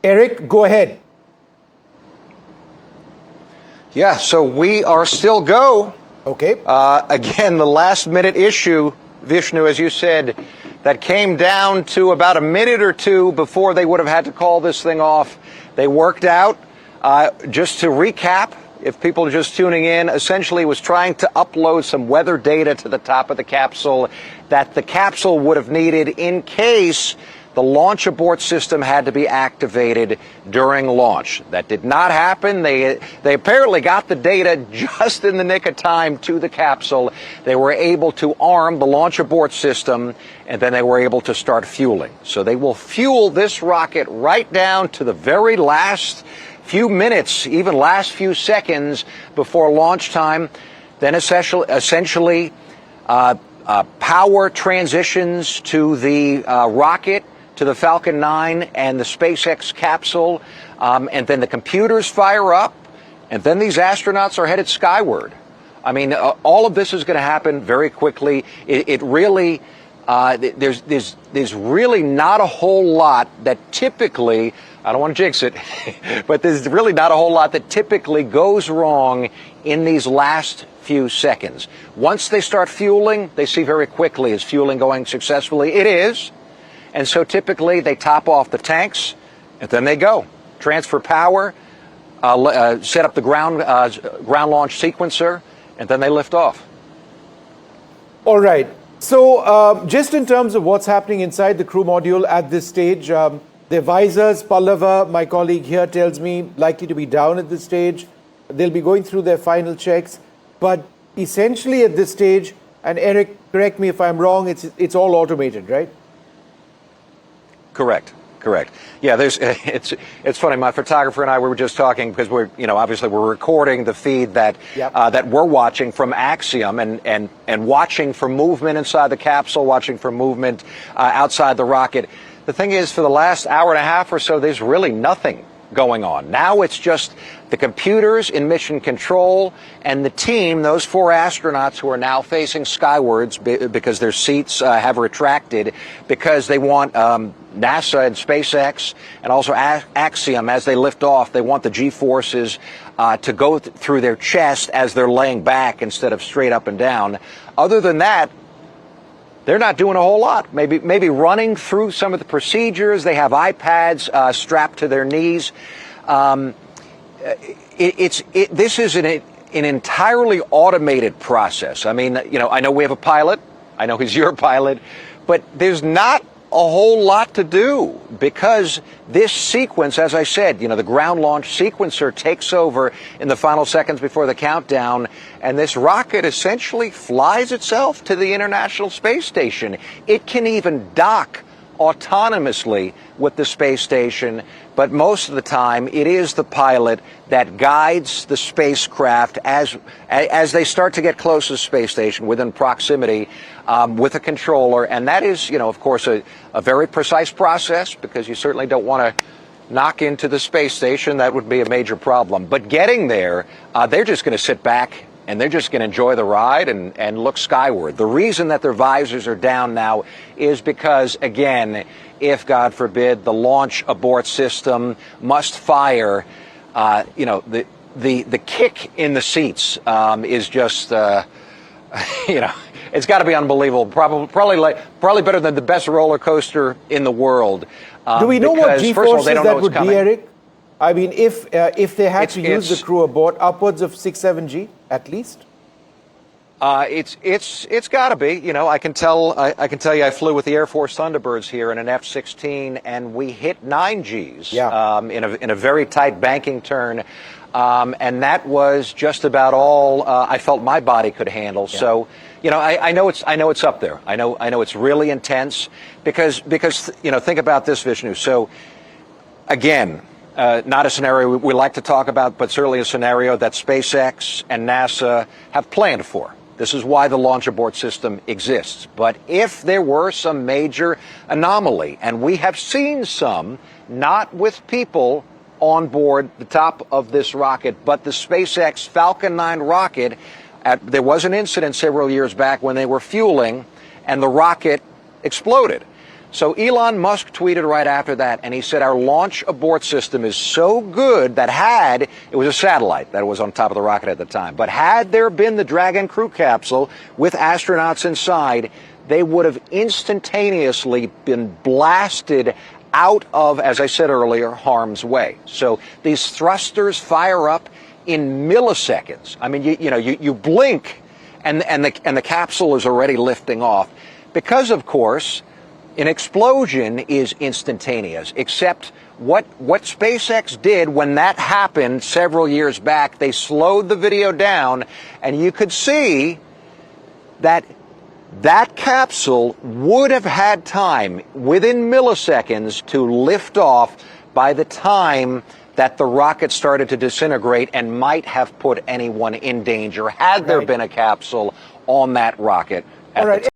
Eric, go ahead. Yeah, so we are still go. Okay. Again, the last minute issue, Vishnu, as you said, that came down to about a minute or two before they would have had to call this thing off. They worked out. Just to recap, if people are just tuning in, essentially was trying to upload some weather data to the top of the capsule that the capsule would have needed in case the launch abort system had to be activated during launch. That did not happen. They apparently got the data just in the nick of time to the capsule. They were able to arm the launch abort system, and then they were able to start fueling. So they will fuel this rocket right down to the very last few minutes, even last few seconds before launch time. Then essentially power transitions to the rocket, to the Falcon 9 and the SpaceX capsule, and then the computers fire up, and then these astronauts are headed skyward. I mean, all of this is going to happen very quickly. It really, there's really not a whole lot that typically, I don't want to jinx it, but there's really not a whole lot that typically goes wrong in these last few seconds. Once they start fueling, they see very quickly, is fueling going successfully? It is. And so typically they top off the tanks, and then they go. Transfer power, set up the ground launch sequencer, and then they lift off. All right. So just in terms of what's happening inside the crew module at this stage, the visors, Pallava, my colleague here, tells me likely to be down at this stage. They'll be going through their final checks. But essentially at this stage, and Eric, correct me if I'm wrong, it's all automated, right? Correct. Yeah, it's funny. My photographer and I, we were just talking because obviously we're recording the feed that that we're watching from Axiom and watching for movement inside the capsule, watching for movement outside the rocket. The thing is, for the last hour and a half or so, there's really nothing going on. Now it's just the computers in mission control and the team, those 4 astronauts who are now facing skywards because their seats have retracted, because they want NASA and SpaceX and also Axiom, as they lift off, they want the G-forces to go through their chest as they're laying back instead of straight up and down. Other than that, they're not doing a whole lot. Maybe running through some of the procedures. They have iPads strapped to their knees. This is an entirely automated process. I mean, I know we have a pilot. I know he's your pilot, but there's not a whole lot to do because this sequence, as I said, the ground launch sequencer takes over in the final seconds before the countdown, and this rocket essentially flies itself to the International Space Station. It can even dock autonomously with the space station, but most of the time it is the pilot that guides the spacecraft as they start to get close to the space station, within proximity, with a controller. And that is, of course, a very precise process, because you certainly don't want to knock into the space station. That would be a major problem. But getting there, they're just going to sit back and they're just going to enjoy the ride and look skyward. The reason that their visors are down now is because, again, if, God forbid, the launch abort system must fire, the kick in the seats is just, it's got to be unbelievable. Probably better than the best roller coaster in the world. Do we know what G-forces that would be, Eric? I mean, if they had to use the crew aboard, upwards of 6-7 G at least. It's got to be. I can tell you, I flew with the Air Force Thunderbirds here in an F-16, and we hit 9 Gs in a very tight banking turn, and that was just about all I felt my body could handle. Yeah. So, I know it's up there. I know it's really intense because think about this, Vishnu. So, again. Not a scenario we like to talk about, but certainly a scenario that SpaceX and NASA have planned for. This is why the launch abort system exists. But if there were some major anomaly, and we have seen some, not with people on board the top of this rocket, but the SpaceX Falcon 9 rocket, there was an incident several years back when they were fueling and the rocket exploded. So Elon Musk tweeted right after that, and he said our launch abort system is so good that it was a satellite that was on top of the rocket at the time, but had there been the Dragon crew capsule with astronauts inside, they would have instantaneously been blasted out of, as I said earlier, harm's way. So these thrusters fire up in milliseconds. I mean, you blink and the capsule is already lifting off because, of course, an explosion is instantaneous, except what SpaceX did when that happened several years back, they slowed the video down, and you could see that capsule would have had time within milliseconds to lift off by the time that the rocket started to disintegrate and might have put anyone in danger had there been a capsule on that rocket at the time.